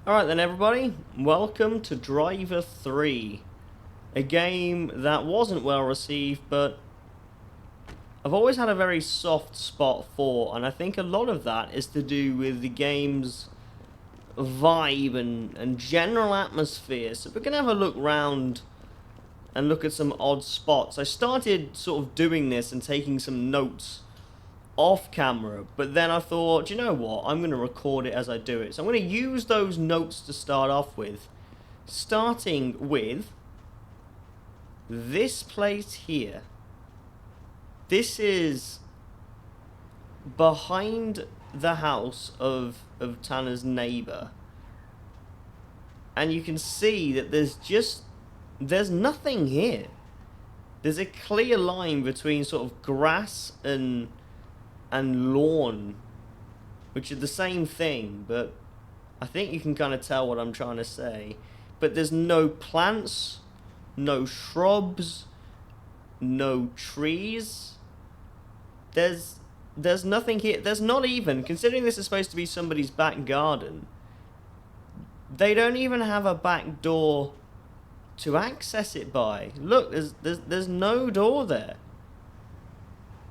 Alright then everybody, welcome to Driv3r, a game that wasn't well received, but I've always had a very soft spot for, and I think a lot of that is to do with the game's vibe and general atmosphere. So we're going to have a look round and look at some odd spots. I started sort of doing this and taking some notes off camera, but then I thought, you know what, I'm going to record it as I do it. So I'm going to use those notes to start off with, starting with this place here. This is behind the house of Tanner's neighbour, and you can see that there's nothing here. There's a clear line between sort of grass and lawn, which are the same thing, but I think you can kind of tell what I'm trying to say. But there's no plants, no shrubs, no trees. There's nothing here. There's not even, considering this is supposed to be somebody's back garden, they don't even have a back door to access it by. Look, there's no door there.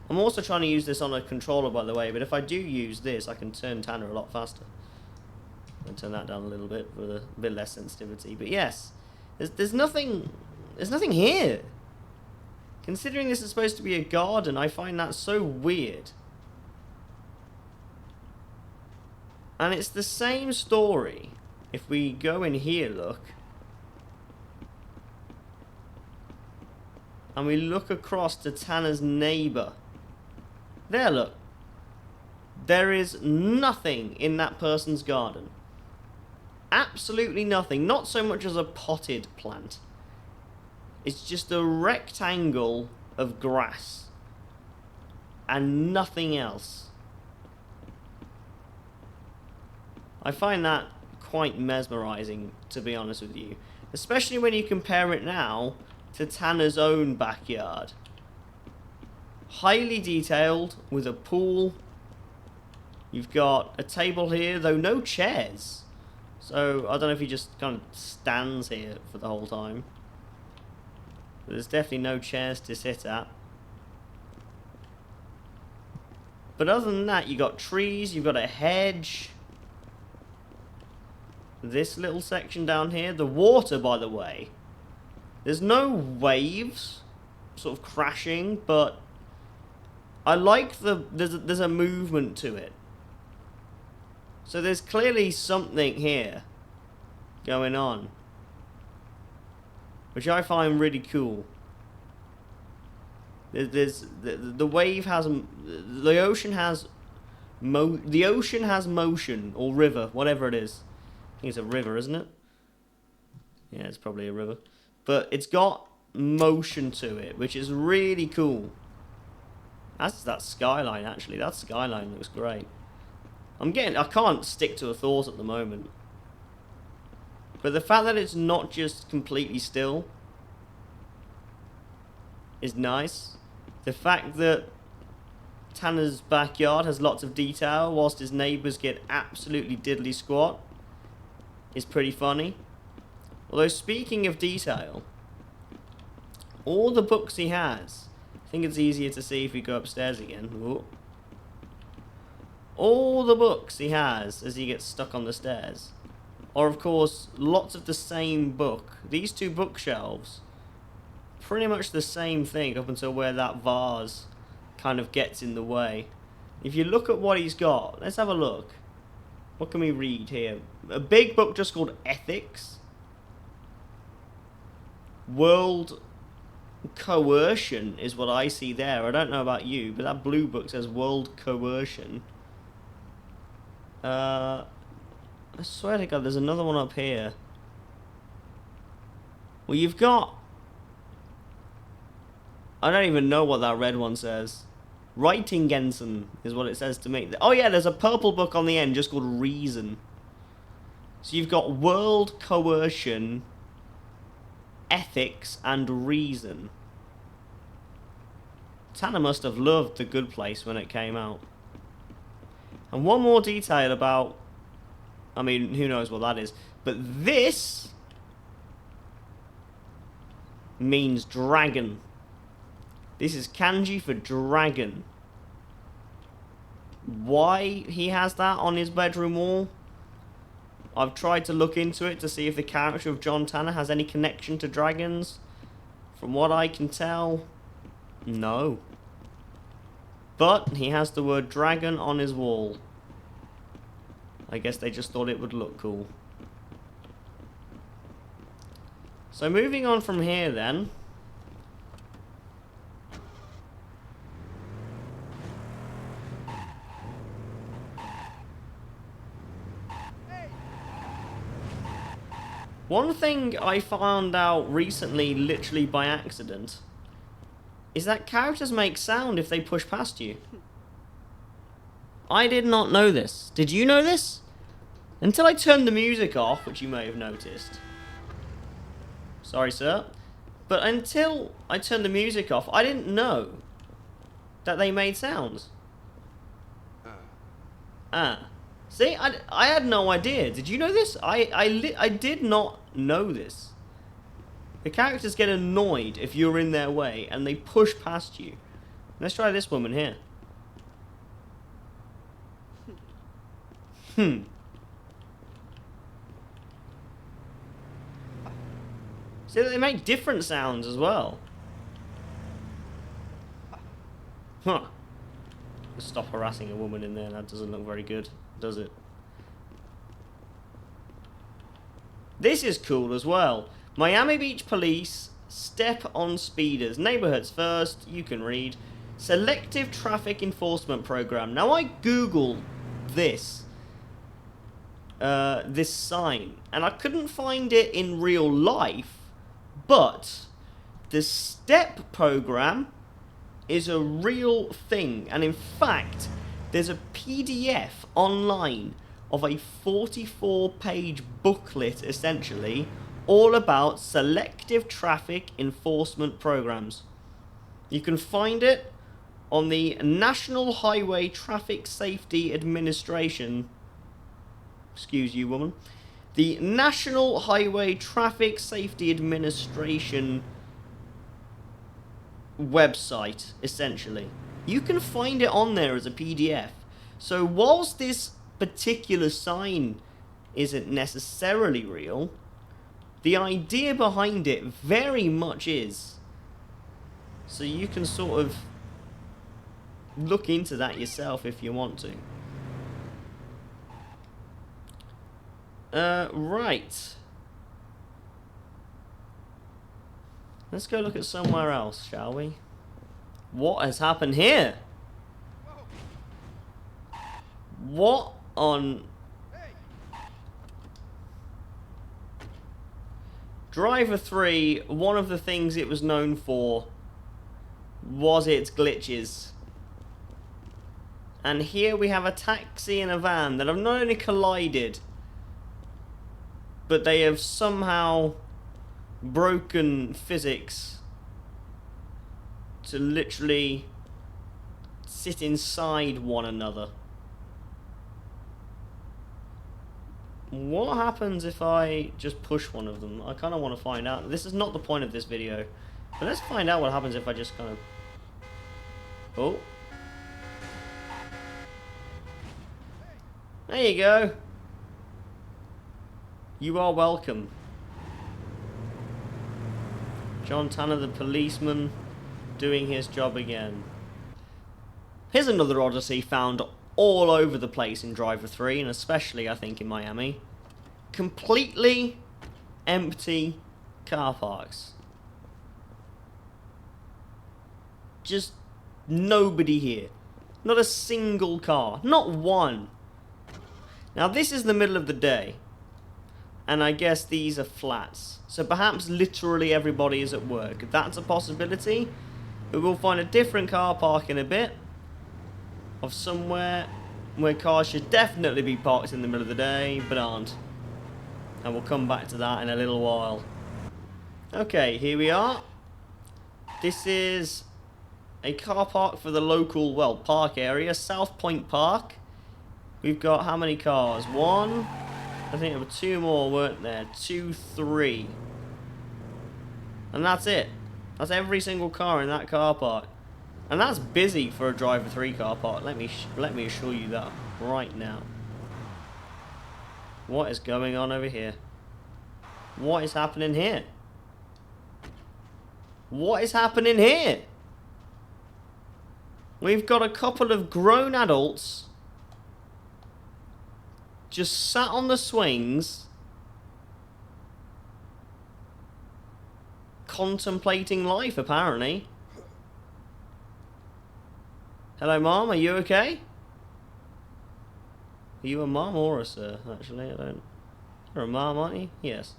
I'm also trying to use this on a controller, by the way, but if I do use this, I can turn Tanner a lot faster. I'll turn that down a little bit for a bit less sensitivity. But yes, there's nothing here. Considering this is supposed to be a garden, I find that so weird. And it's the same story. If we go in here, look, and we look across to Tanner's neighbour. There, look. There is nothing in that person's garden. Absolutely nothing. Not so much as a potted plant. It's just a rectangle of grass. And nothing else. I find that quite mesmerising, to be honest with you. Especially when you compare it now to Tanner's own backyard. Highly detailed, with a pool. You've got a table here, though no chairs. So, I don't know if he just kind of stands here for the whole time. But there's definitely no chairs to sit at. But other than that, you've got trees, you've got a hedge. This little section down here. The water, by the way. There's no waves sort of crashing, but I like there's a movement to it. So there's clearly something here going on, which I find really cool. The wave has, the ocean has motion, or river, whatever it is. I think it's a river, isn't it? Yeah, it's probably a river. But it's got motion to it, which is really cool. That's that skyline, actually. That skyline looks great. I can't stick to a thought at the moment. But the fact that it's not just completely still is nice. The fact that Tanner's backyard has lots of detail, whilst his neighbours get absolutely diddly squat, is pretty funny. Although, speaking of detail, all the books he has, I think it's easier to see if we go upstairs again. Ooh. All the books he has as he gets stuck on the stairs are, of course, lots of the same book. These two bookshelves, pretty much the same thing up until where that vase kind of gets in the way. If you look at what he's got, let's have a look. What can we read here? A big book just called Ethics. World Coercion is what I see there. I don't know about you, but that blue book says World Coercion. I swear to God, there's another one up here. Well, you've got, I don't even know what that red one says. Writingensen is what it says to me. Oh yeah, there's a purple book on the end just called Reason. So you've got World Coercion, Ethics, and Reason. Tanner must have loved The Good Place when it came out. And one more detail about I mean, who knows what that is. But this means dragon. This is kanji for dragon. Why he has that on his bedroom wall? I've tried to look into it to see if the character of John Tanner has any connection to dragons. From what I can tell, no. But he has the word dragon on his wall. I guess they just thought it would look cool. So moving on from here then. One thing I found out recently, literally by accident, is that characters make sound if they push past you. I did not know this. Did you know this? Until I turned the music off, which you may have noticed. Sorry, sir. But until I turned the music off, I didn't know that they made sounds. See, I had no idea. Did you know this? I did not know this. The characters get annoyed if you're in their way and they push past you. Let's try this woman here. See, they make different sounds as well. Huh. Stop harassing a woman in there. That doesn't look very good, does it? This is cool as well. Miami Beach Police step on speeders. Neighborhoods first. You can read. Selective Traffic Enforcement Program. Now I googled this. This sign. And I couldn't find it in real life. But the STEP program is a real thing. And in fact, there's a PDF online of a 44-page booklet, essentially, all about selective traffic enforcement programs. You can find it on the National Highway Traffic Safety Administration. Excuse you, woman. The National Highway Traffic Safety Administration website, essentially. You can find it on there as a PDF. So whilst this particular sign isn't necessarily real, the idea behind it very much is. So you can sort of look into that yourself if you want to. Right. Let's go look at somewhere else, shall we? What has happened here? What on... Driv3r, one of the things it was known for was its glitches. And here we have a taxi and a van that have not only collided, but they have somehow broken physics to literally sit inside one another. What happens if I just push one of them? I kind of want to find out. This is not the point of this video, but let's find out what happens if I just kind of... Oh. There you go. You are welcome. John Tanner, the policeman, doing his job again. Here's another oddity found all over the place in Driv3r, and especially, I think, in Miami. Completely empty car parks. Just nobody here. Not a single car. Not one. Now, this is the middle of the day. And I guess these are flats. So perhaps literally everybody is at work. That's a possibility. But we'll find a different car park in a bit. Of somewhere where cars should definitely be parked in the middle of the day, but aren't. And we'll come back to that in a little while. Okay, here we are. This is a car park for the local, well, park area. South Point Park. We've got how many cars? 1, I think there were 2 more, weren't there? 2, 3. And that's it. That's every single car in that car park. And that's busy for a Driv3r car park. Let me assure you that right now. What is going on over here? What is happening here? What is happening here? We've got a couple of grown adults just sat on the swings contemplating life, apparently. Hello, Mom, are you okay? Are you a mom or a sir? Actually, I don't... You're a mom, aren't you? Yes.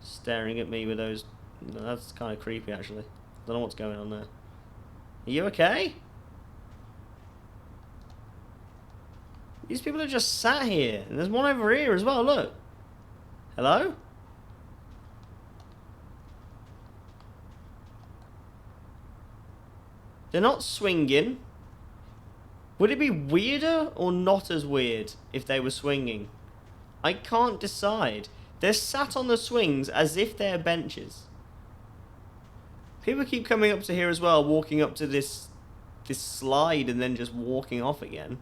Staring at me with those... That's kind of creepy, actually. Don't know what's going on there. Are you okay? These people are just sat here. And there's one over here as well, look. Hello? They're not swinging. Would it be weirder or not as weird if they were swinging? I can't decide. They're sat on the swings as if they're benches. People keep coming up to here as well, walking up to this slide and then just walking off again.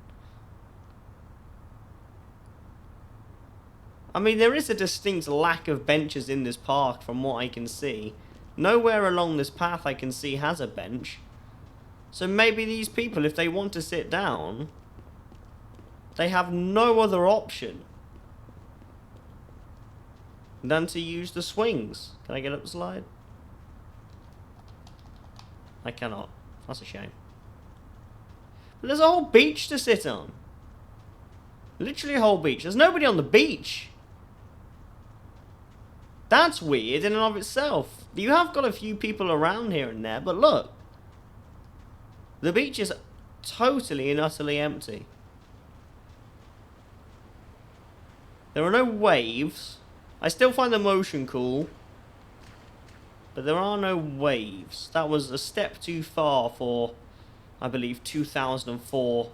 I mean, there is a distinct lack of benches in this park from what I can see. Nowhere along this path I can see has a bench. So maybe these people, if they want to sit down, they have no other option than to use the swings. Can I get up the slide? I cannot. That's a shame. But there's a whole beach to sit on. Literally a whole beach. There's nobody on the beach. That's weird in and of itself. You have got a few people around here and there, but look. The beach is totally and utterly empty. There are no waves. I still find the motion cool. But there are no waves. That was a step too far for, I believe, 2004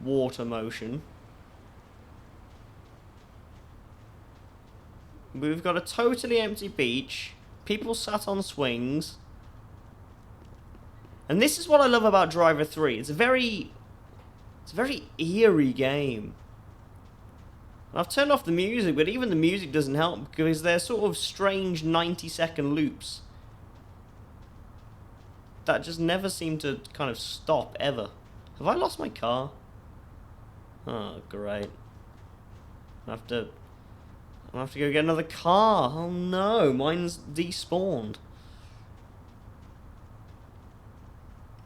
water motion. We've got a totally empty beach. People sat on swings. And this is what I love about Driv3r. It's a very eerie game. I've turned off the music, but even the music doesn't help because they're sort of strange 90-second loops that just never seem to kind of stop ever. Have I lost my car? Oh, great. I have to go get another car. Oh no, mine's despawned.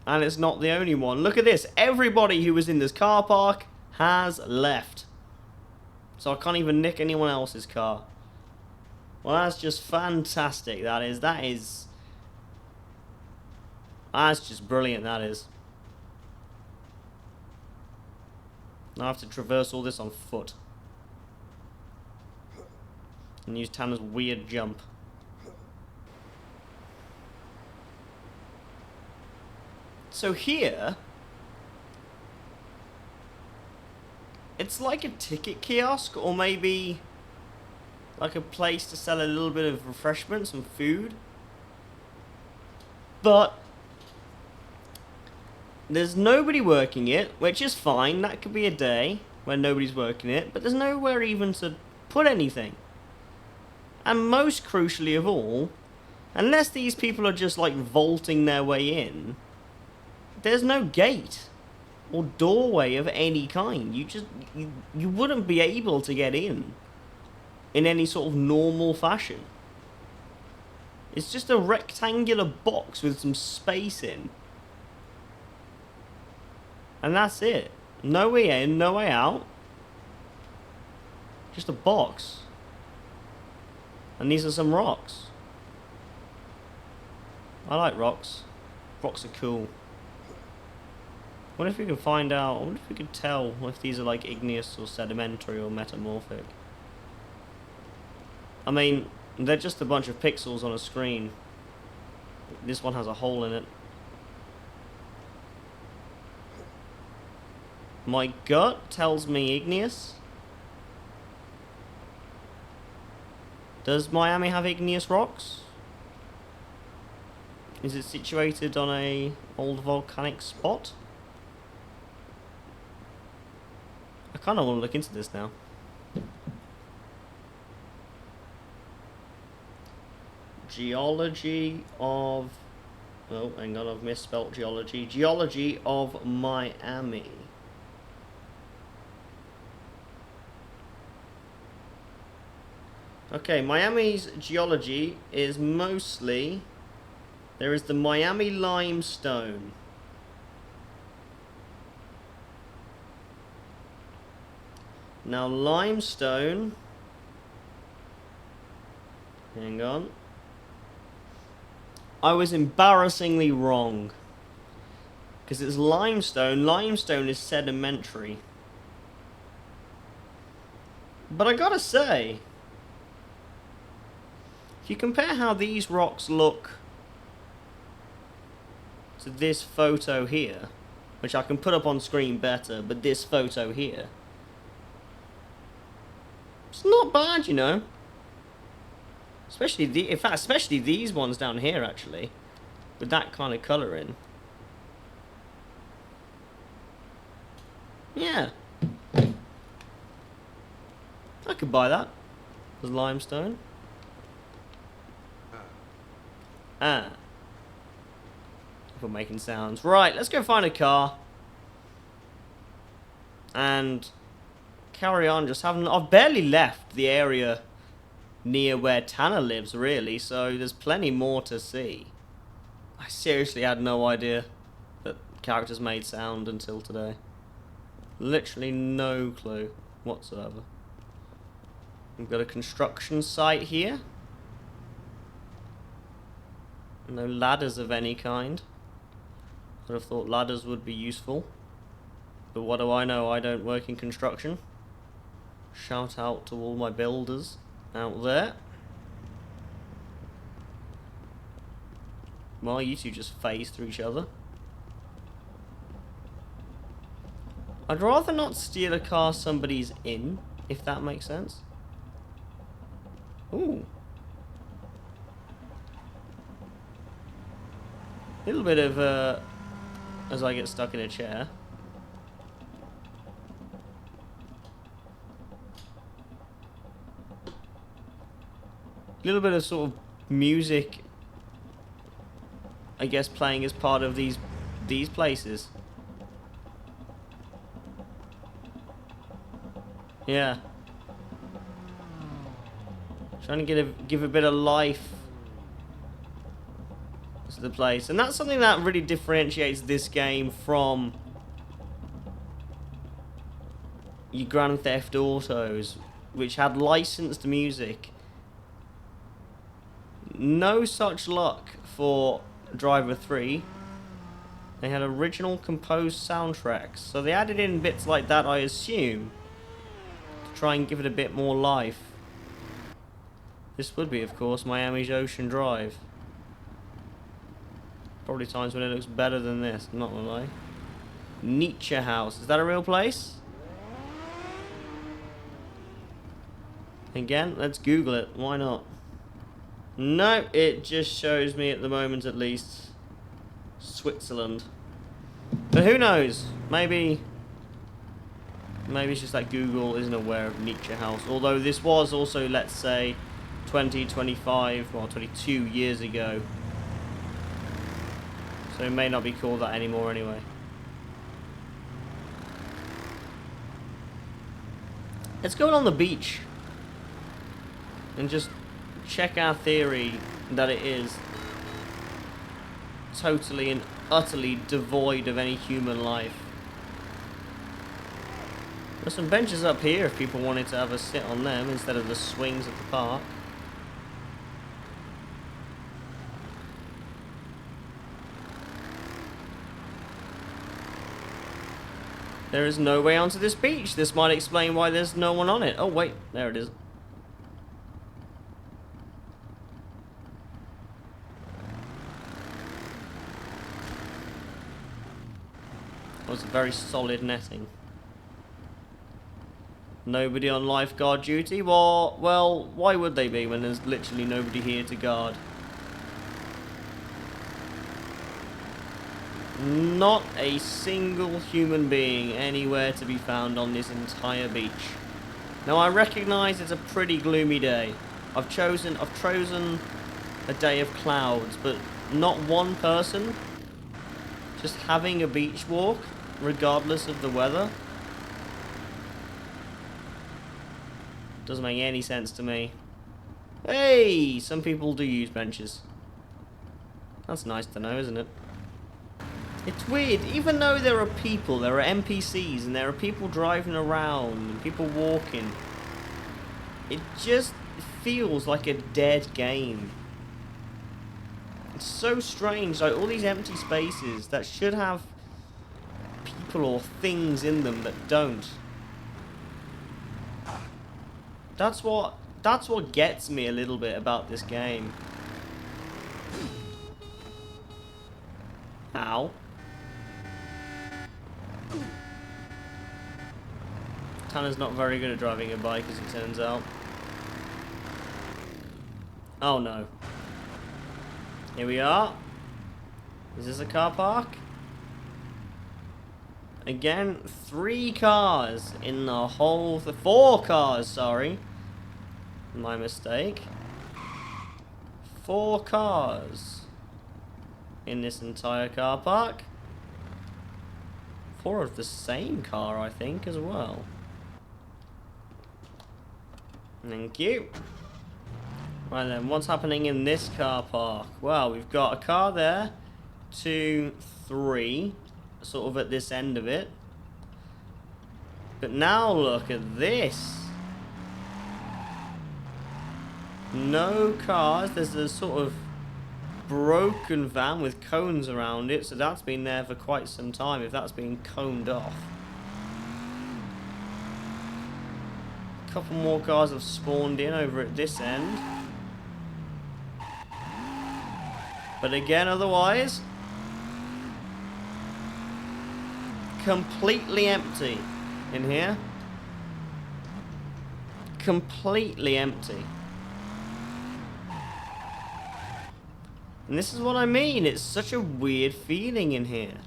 And it's not the only one. Look at this. Everybody who was in this car park has left. So I can't even nick anyone else's car. Well, that's just fantastic. That's just brilliant, that is. Now I have to traverse all this on foot. And use Tanner's weird jump. So here, it's like a ticket kiosk, or maybe like a place to sell a little bit of refreshments and food. But there's nobody working it, which is fine. That could be a day when nobody's working it, but there's nowhere even to put anything. And most crucially of all, unless these people are just like vaulting their way in, there's no gate or doorway of any kind. You wouldn't be able to get in any sort of normal fashion. It's just a rectangular box with some space in. And that's it. No way in, no way out. Just a box. And these are some rocks. I like rocks. Rocks are cool. I wonder if we can find out, I wonder if we could tell if these are like igneous or sedimentary or metamorphic. I mean, they're just a bunch of pixels on a screen. This one has a hole in it. My gut tells me igneous. Does Miami have igneous rocks? Is it situated on a old volcanic spot? I kind of want to look into this now. Geology of... Oh, hang on, I've misspelt geology. Geology of Miami. Okay, Miami's geology is mostly... There is the Miami limestone. Now, limestone... Hang on. I was embarrassingly wrong. Because it's limestone. Limestone is sedimentary. But I gotta say... If you compare how these rocks look to this photo here, which I can put up on screen better, but this photo here, it's not bad, you know. Especially in fact, especially these ones down here, actually, with that kind of colour in. Yeah, I could buy that as limestone. Ah. We're making sounds. Right, let's go find a car. And carry on just having... I've barely left the area near where Tanner lives, really, so there's plenty more to see. I seriously had no idea that characters made sound until today. Literally no clue whatsoever. We've got a construction site here. No ladders of any kind. I'd have thought ladders would be useful. But what do I know? I don't work in construction. Shout out to all my builders out there. Well, you two just phase through each other. I'd rather not steal a car somebody's in, if that makes sense. Ooh. A little bit of, as I get stuck in a chair. A little bit of sort of music, I guess, playing as part of these places. Yeah. Trying to give a bit of life to the place, and that's something that really differentiates this game from your Grand Theft Autos, which had licensed music. No such luck for Driv3r. They had original composed soundtracks, so they added in bits like that, I assume, to try and give it a bit more life. This would be, of course, Miami's Ocean Drive. Probably times when it looks better than this, I'm not gonna lie. Nietzsche House, is that a real place? Again, let's Google it, why not? No, it just shows me at the moment at least Switzerland. But who knows? Maybe it's just that Google isn't aware of Nietzsche House. Although this was also, let's say, 20, 25, well 22 years ago. So it may not be called that anymore anyway. Let's go on the beach and just check our theory that it is totally and utterly devoid of any human life. There's some benches up here if people wanted to have a sit on them instead of the swings at the park. There is no way onto this beach. This might explain why there's no one on it. Oh wait, there it is. That was a very solid netting. Nobody on lifeguard duty? Well, why would they be when there's literally nobody here to guard? Not a single human being anywhere to be found on this entire beach. Now I recognise it's a pretty gloomy day. I've chosen a day of clouds, but not one person just having a beach walk, regardless of the weather. Doesn't make any sense to me. Hey, some people do use benches. That's nice to know, isn't it? It's weird, even though there are people, there are NPCs, and there are people driving around, and people walking, it just feels like a dead game. It's so strange, like all these empty spaces that should have people or things in them that don't. That's what gets me a little bit about this game. Ow. Tanner's not very good at driving a bike, as it turns out. Oh no. Here we are. Is this a car park? Again, 3 cars in the whole... 4 cars, sorry. My mistake. 4 cars in this entire car park. 4 of the same car, I think, as well. Thank you. Right then, what's happening in this car park? Well, we've got a car there. 2, 3. Sort of at this end of it. But now look at this. No cars. There's a sort of broken van with cones around it. So that's been there for quite some time if that's been coned off. A couple more cars have spawned in over at this end. But again, otherwise, completely empty in here. Completely empty. And this is what I mean. It's such a weird feeling in here.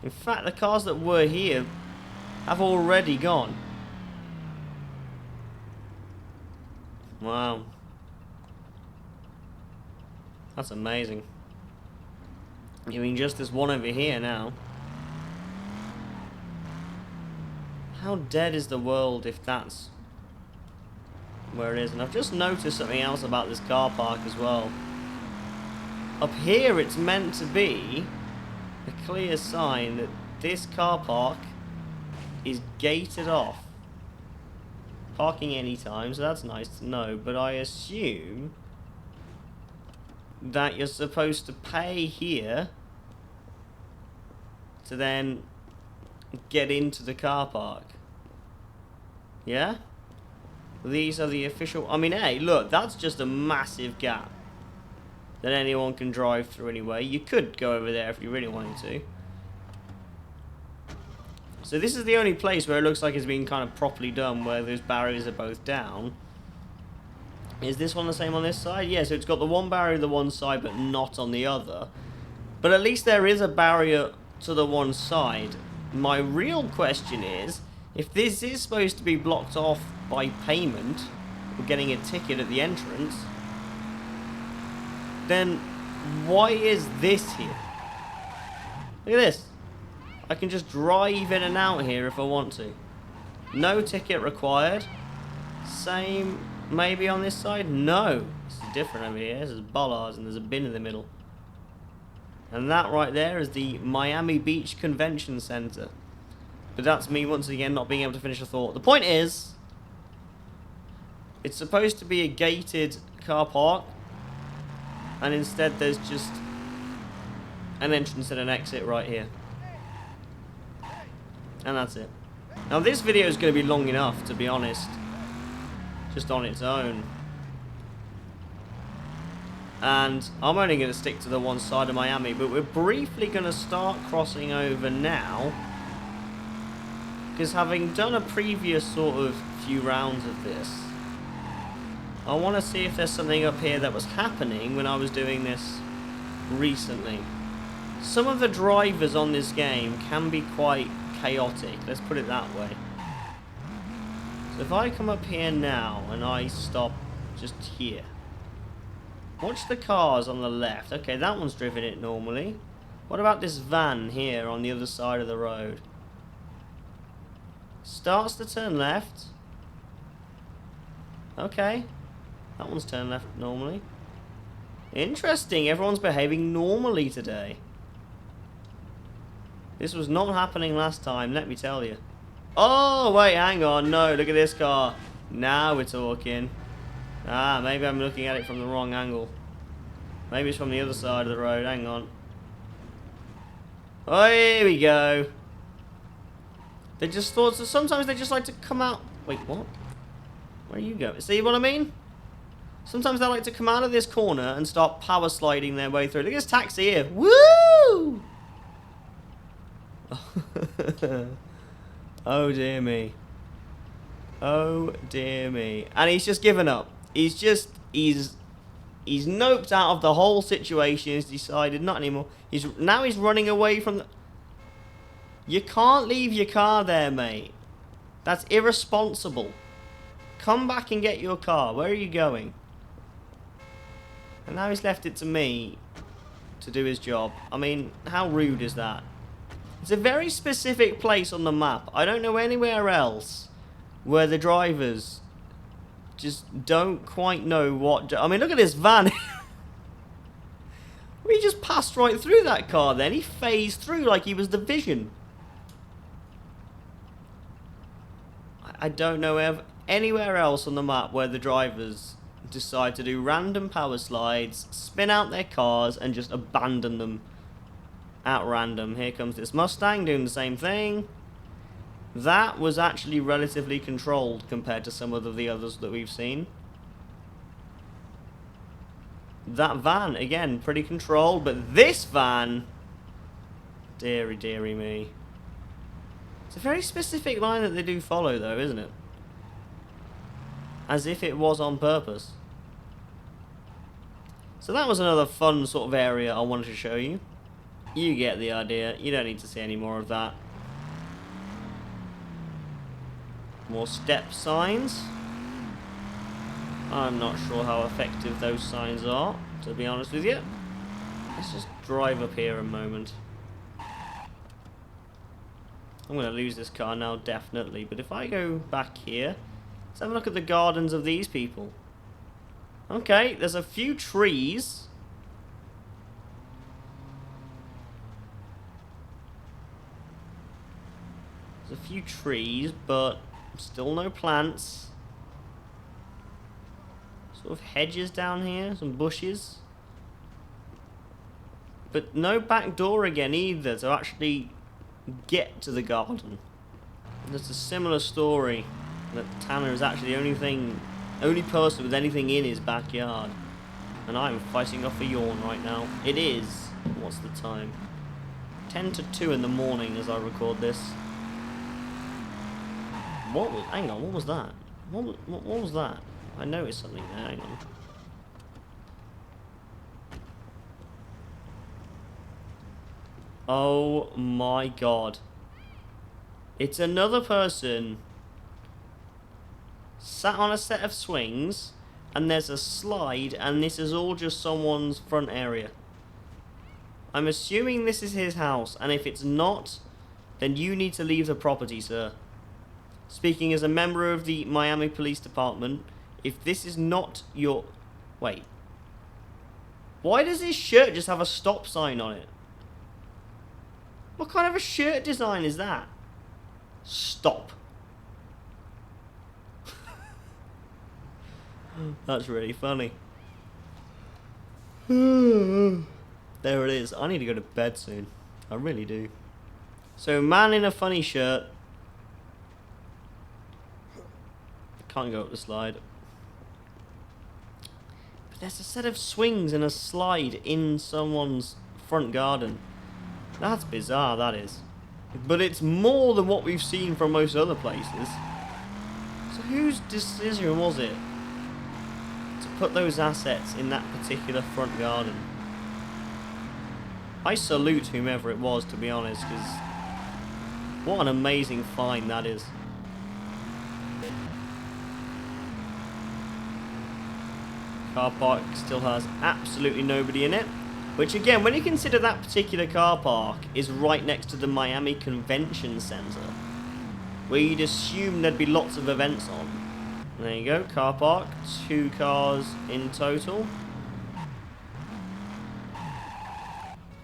In fact, the cars that were here have already gone. Wow. That's amazing. I mean, just this one over here now. How dead is the world if that's where it is? And I've just noticed something else about this car park as well. Up here it's meant to be a clear sign that this car park is gated off. Parking anytime, so that's nice to know, but I assume that you're supposed to pay here to then get into the car park. Yeah? These are the official... I mean, hey, look, that's just a massive gap that anyone can drive through anyway. You could go over there if you really wanted to. So this is the only place where it looks like it's been kind of properly done, where those barriers are both down. Is this one the same on this side? Yeah, so it's got the one barrier on the one side, but not on the other. But at least there is a barrier to the one side. My real question is, if this is supposed to be blocked off by payment, or getting a ticket at the entrance, then why is this here? Look at this. I can just drive in and out here if I want to. No ticket required. Same maybe on this side? No. This is different over here. This is bollards and there's a bin in the middle. And that right there is the Miami Beach Convention Center. But that's me once again not being able to finish a thought. The point is, it's supposed to be a gated car park, and instead there's just an entrance and an exit right here. And that's it. Now this video is going to be long enough, to be honest, just on its own. And I'm only going to stick to the one side of Miami, but we're briefly going to start crossing over now, Because having done a previous sort of few rounds of this, I want to see if there's something up here that was happening when I was doing this recently. Some of the drivers on this game can be quite chaotic, let's put it that way. So if I come up here now and I stop just here. Watch the cars on the left. Okay, that one's driven it normally. What about this van here on the other side of the road? Starts to turn left. Okay. That one's turned left normally. Interesting, everyone's behaving normally today. This was not happening last time, let me tell you. Oh, wait, hang on. No, look at this car. Now we're talking. Ah, maybe I'm looking at it from the wrong angle. Maybe it's from the other side of the road. Hang on. Oh, here we go. They just thought, so sometimes they just like to come out. Wait, what? Where are you going? See what I mean? Sometimes they like to come out of this corner and start power sliding their way through. Look at this taxi here. Woo! Oh dear me. Oh dear me. And he's just given up. He's noped out of the whole situation. He's decided not anymore. Now he's running away from the... You can't leave your car there, mate. That's irresponsible. Come back and get your car. Where are you going? And now he's left it to me to do his job. I mean, how rude is that? It's a very specific place on the map. I don't know anywhere else where the drivers just don't quite know what... I mean, look at this van. We just passed right through that car then. He phased through like he was the Vision. I don't know anywhere else on the map where the drivers decide to do random power slides, spin out their cars, and just abandon them at random. Here comes this Mustang doing the same thing. That was actually relatively controlled compared to some of the others that we've seen. That van, again, pretty controlled, but this van... Deary, deary me. It's a very specific line that they do follow, though, isn't it? As if it was on purpose. So that was another fun sort of area I wanted to show you. You get the idea. You don't need to see any more of that. More step signs. I'm not sure how effective those signs are, to be honest with you. Let's just drive up here a moment. I'm going to lose this car now, definitely. But if I go back here, let's have a look at the gardens of these people. Okay, there's a few trees. There's a few trees, but still no plants. Sort of hedges down here, some bushes. But no back door again either to actually get to the garden. And there's a similar story that Tanner is actually the only person with anything in his backyard. And I'm fighting off a yawn right now. It is, what's the time? 10 to 2 in the morning as I record this. Hang on, what was that? What was that? I noticed something there, hang on. Oh my god. It's another person sat on a set of swings, and there's a slide, and this is all just someone's front area. I'm assuming this is his house, and if it's not, then you need to leave the property, sir. Speaking as a member of the Miami Police Department, if this is not your... Wait. Why does his shirt just have a stop sign on it? What kind of a shirt design is that? Stop. That's really funny. There it is. I need to go to bed soon. I really do. So, man in a funny shirt. Can't go up the slide. But there's a set of swings and a slide in someone's front garden. That's bizarre, that is. But it's more than what we've seen from most other places. So whose decision was it to put those assets in that particular front garden? I salute whomever it was, to be honest, because what an amazing find that is. Car park still has absolutely nobody in it. Which again, when you consider that particular car park is right next to the Miami Convention Center, where you'd assume there'd be lots of events on. There you go, car park, 2 cars in total.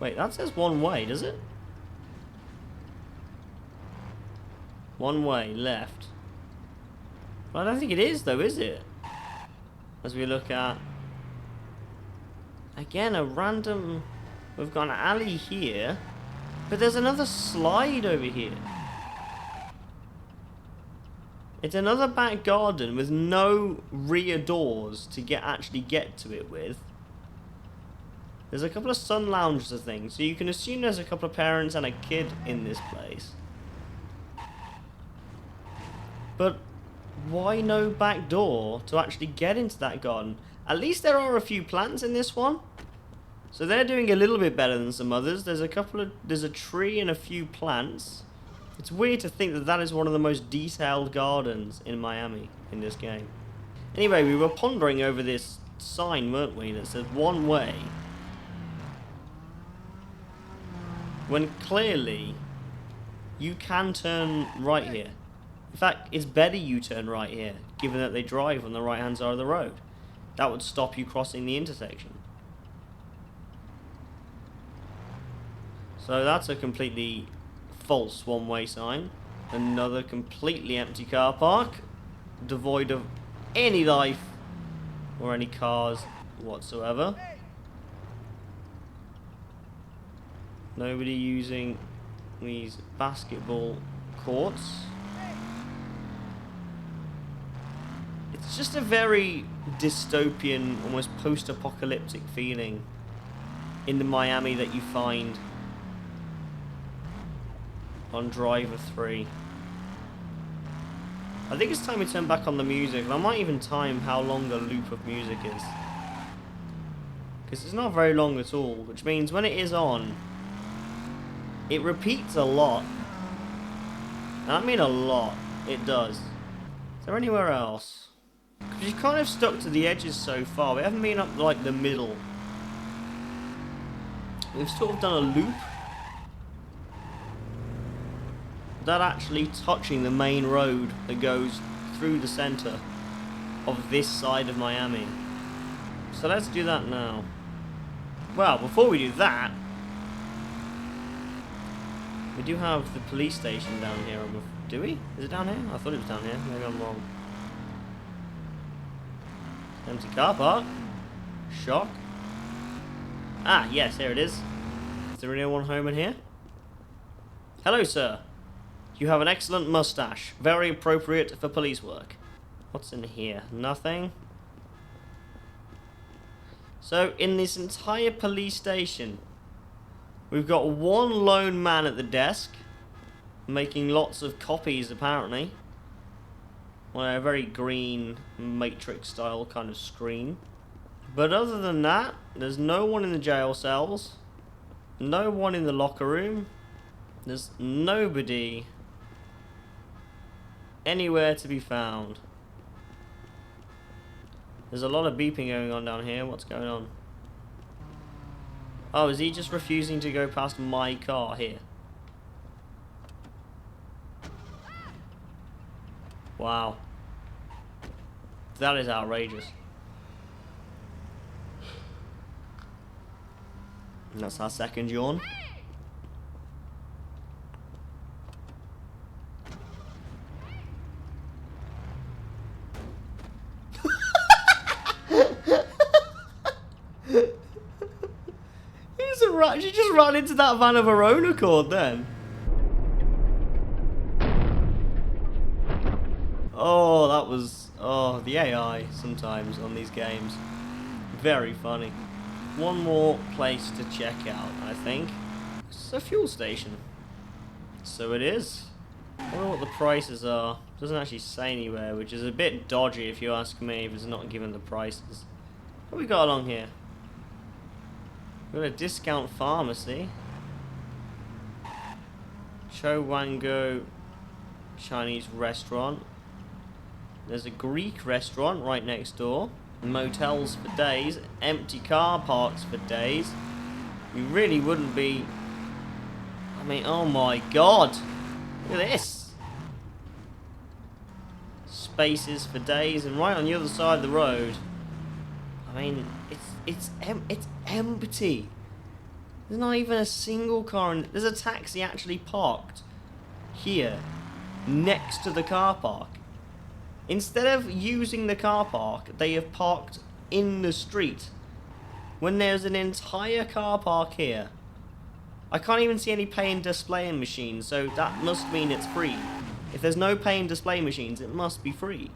Wait, that says one way, does it? One way, left. Well, I don't think it is though, is it? As we look at... Again, a random... We've got an alley here, but there's another slide over here. It's another back garden with no rear doors to actually get to it with. There's a couple of sun lounges and things, so you can assume there's a couple of parents and a kid in this place. But why no back door to actually get into that garden? At least there are a few plants in this one. So they're doing a little bit better than some others. There's a tree and a few plants. It's weird to think that that is one of the most detailed gardens in Miami in this game. Anyway, we were pondering over this sign, weren't we, that says one way. When clearly you can turn right here. In fact, it's better you turn right here, given that they drive on the right-hand side of the road. That would stop you crossing the intersection. So that's a completely false one-way sign. Another completely empty car park, devoid of any life or any cars whatsoever. Nobody using these basketball courts. It's just a very dystopian, almost post-apocalyptic feeling in the Miami that you find on Driv3r. I think it's time we turn back on the music. I might even time how long the loop of music is, because it's not very long at all, which means when it is on, it repeats a lot. And I mean a lot. It does. Is there anywhere else? Because you've kind of stuck to the edges so far. We haven't been up like the middle. We've sort of done a loop without actually touching the main road that goes through the center of this side of Miami. So let's do that now. Well, before we do that, we do have the police station down here. Do we? Is it down here? I thought it was down here. Maybe I'm wrong. Empty car park. Shock. Ah, yes, here it is. Is there anyone home in here? Hello, sir. You have an excellent mustache. Very appropriate for police work. What's in here? Nothing. So, in this entire police station, we've got one lone man at the desk, making lots of copies, apparently. On a very green, Matrix-style kind of screen. But other than that, there's no one in the jail cells. No one in the locker room. There's nobody anywhere to be found. There's a lot of beeping going on down here. What's going on? Oh, is he just refusing to go past my car here? Wow. That is outrageous. And that's our second yawn. She just ran into that van of her own accord then. Oh, that was... Oh, the AI sometimes on these games. Very funny. One more place to check out, I think. It's a fuel station. So it is. I wonder what the prices are. Doesn't actually say anywhere, which is a bit dodgy if you ask me, if it's not given the prices. What we got along here? We've got a discount pharmacy. Chowango Chinese restaurant. There's a Greek restaurant right next door. Motels for days. Empty car parks for days. You really wouldn't be... I mean, oh my god! Look at this! Spaces for days, and right on the other side of the road, I mean, it's empty. There's not even a single car, and there's a taxi actually parked here, next to the car park. Instead of using the car park, they have parked in the street, when there's an entire car park here. I can't even see any pay and displaying machines, so that must mean it's free. If there's no pay and display machines, it must be free.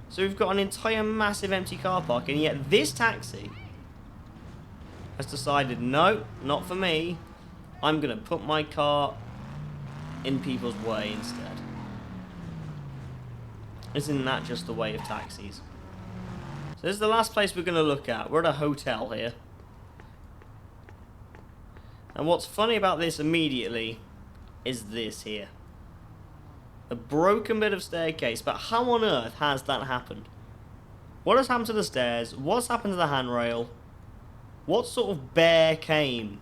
So we've got an entire massive empty car park, and yet this taxi has decided, no, not for me. I'm going to put my car in people's way instead. Isn't that just the way of taxis? So this is the last place we're going to look at. We're at a hotel here. And what's funny about this immediately is this here. A broken bit of staircase, but how on earth has that happened? What has happened to the stairs? What's happened to the handrail? What sort of bear came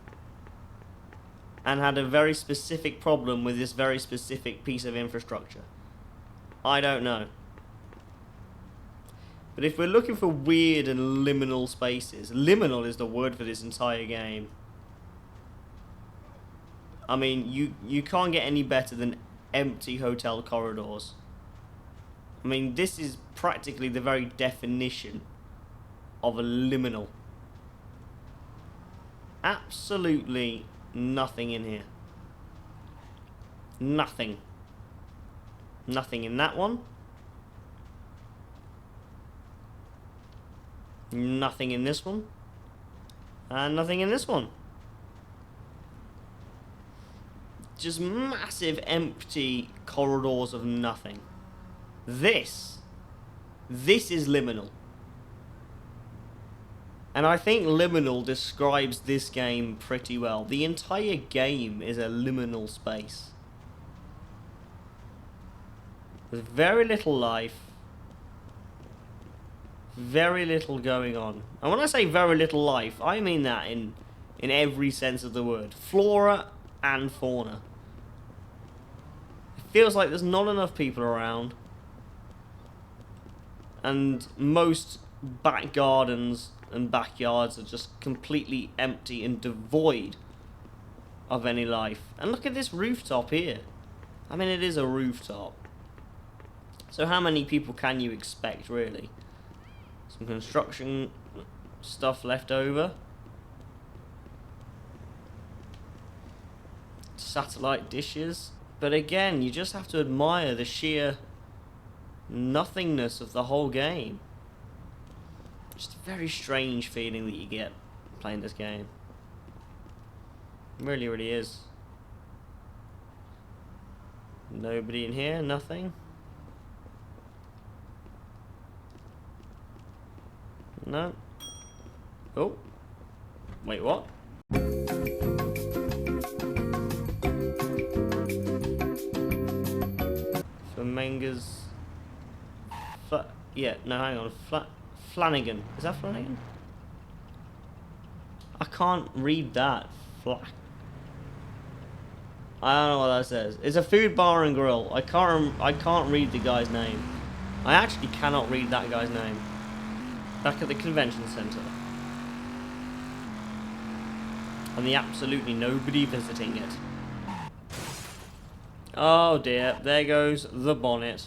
and had a very specific problem with this very specific piece of infrastructure? I don't know. But if we're looking for weird and liminal spaces, liminal is the word for this entire game. I mean, you can't get any better than empty hotel corridors. I mean, this is practically the very definition of a liminal. Absolutely nothing in here. Nothing. Nothing in that one. Nothing in this one. And nothing in this one. Just massive empty corridors of nothing. This is liminal. And I think liminal describes this game pretty well. The entire game is a liminal space. With very little life. Very little going on. And when I say very little life, I mean that in every sense of the word. Flora and fauna. It feels like there's not enough people around. And most back gardens and backyards are just completely empty and devoid of any life. And look at this rooftop here. I mean, it is a rooftop. So how many people can you expect, really? Some construction stuff left over. Satellite dishes. But again, you just have to admire the sheer nothingness of the whole game. Just a very strange feeling that you get playing this game. It really, really is. Nobody in here, nothing. No. Oh. Wait, what? Flamingas. Yeah, no, hang on. Flanagan. Is that Flanagan? I can't read that. I don't know what that says. It's a food bar and grill. I can't read the guy's name. I actually cannot read that guy's name. Back at the convention centre. And the absolutely nobody visiting it. Oh dear, there goes the bonnet.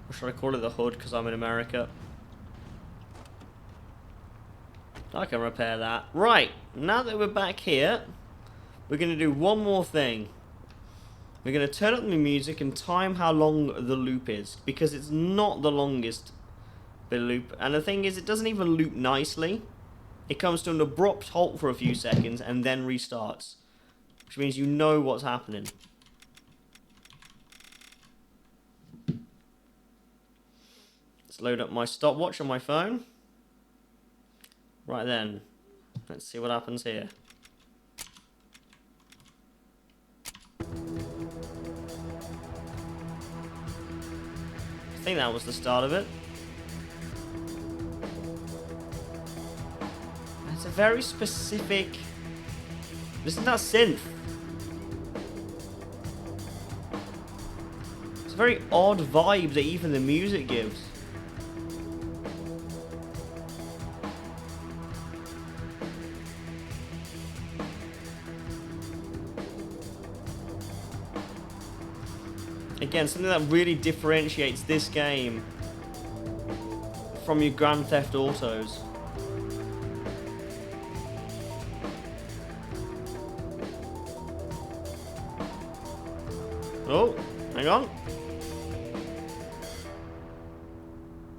Or should I call it the hood because I'm in America? I can repair that. Right, now that we're back here, we're going to do one more thing. We're going to turn up the music and time how long the loop is. Because it's not the longest bit of loop. And the thing is, it doesn't even loop nicely. It comes to an abrupt halt for a few seconds and then restarts. which means you know what's happening. Let's load up my stopwatch on my phone. Right then, let's see what happens here. I think that was the start of it. It's a very specific... Listen to that synth. It's a very odd vibe that even the music gives. Again, something that really differentiates this game from your Grand Theft Autos. Oh, hang on.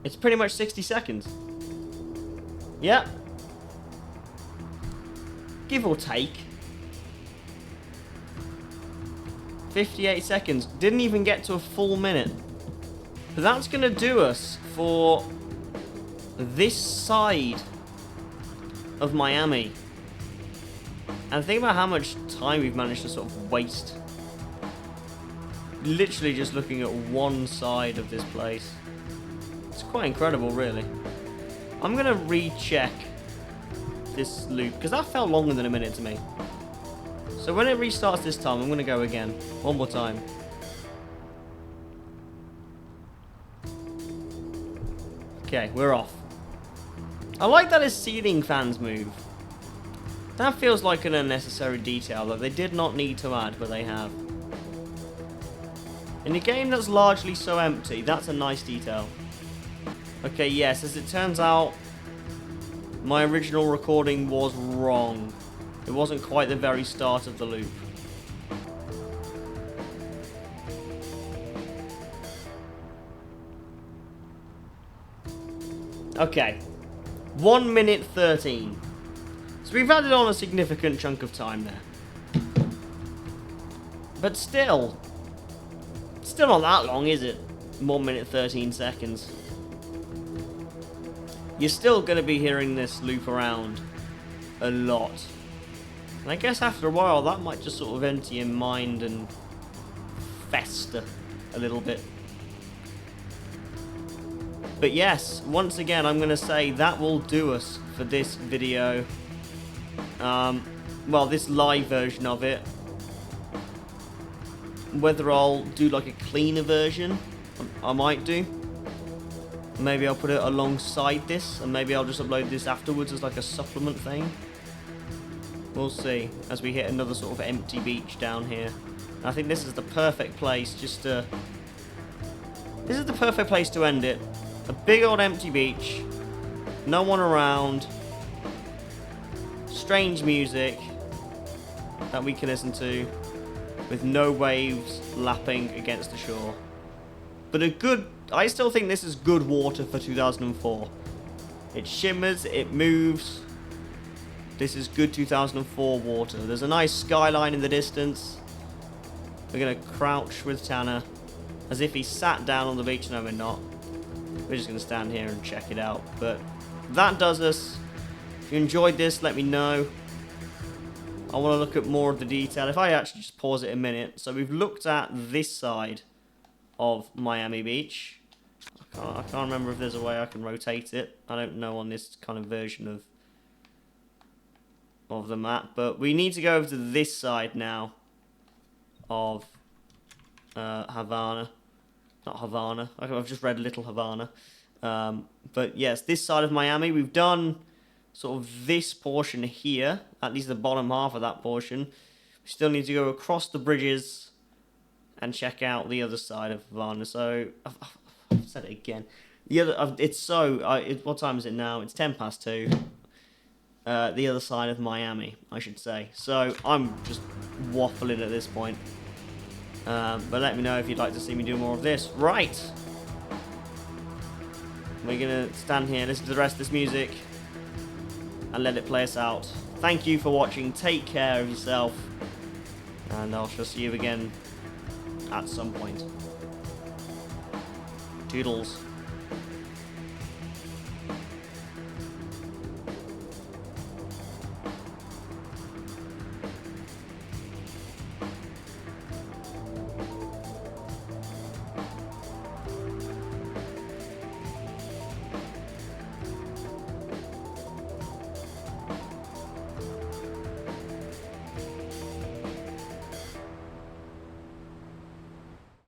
It's pretty much 60 seconds. Yep. Give or take. 58 seconds. Didn't even get to a full minute. But that's going to do us for this side of Miami. And think about how much time we've managed to sort of waste. Literally just looking at one side of this place. It's quite incredible, really. I'm going to recheck this loop, because that felt longer than a minute to me. So when it restarts this time, I'm going to go again. One more time. Okay, we're off. I like that his ceiling fans move. That feels like an unnecessary detail that they did not need to add, but they have. In a game that's largely so empty, that's a nice detail. Okay, yes, as it turns out, my original recording was wrong. It wasn't quite the very start of the loop. Okay. 1 minute 13. So we've added on a significant chunk of time there. But still not that long, is it? 1 minute 13 seconds. You're still going to be hearing this loop around a lot. And I guess after a while, that might just sort of empty your mind and fester a little bit. But yes, once again, I'm going to say that will do us for this video. Well, this live version of it. Whether I'll do like a cleaner version, I might do. Maybe I'll put it alongside this, and maybe I'll just upload this afterwards as like a supplement thing. We'll see, as we hit another sort of empty beach down here. I think this is the perfect place just to... This is the perfect place to end it. A big old empty beach. No one around. Strange music that we can listen to. With no waves lapping against the shore. But a good... I still think this is good water for 2004. It shimmers, it moves. This is good 2004 water. There's a nice skyline in the distance. We're going to crouch with Tanner. As if he sat down on the beach. No, we're not. We're just going to stand here and check it out. But that does us. If you enjoyed this, let me know. I want to look at more of the detail. If I actually just pause it a minute. So we've looked at this side of Miami Beach. I can't remember if there's a way I can rotate it. I don't know on this kind of version of the map. But we need to go over to this side now of Havana. Not Havana. I've just read Little Havana. But yes, this side of Miami. We've done sort of this portion here. At least the bottom half of that portion. We still need to go across the bridges and check out the other side of Havana. So, I've said it again. The other, it's so, what time is it now? It's 2:10. The other side of Miami, I should say. So, I'm just waffling at this point. But let me know if you'd like to see me do more of this. Right. We're going to stand here, listen to the rest of this music, and let it play us out. Thank you for watching. Take care of yourself. And I shall see you again at some point. Toodles.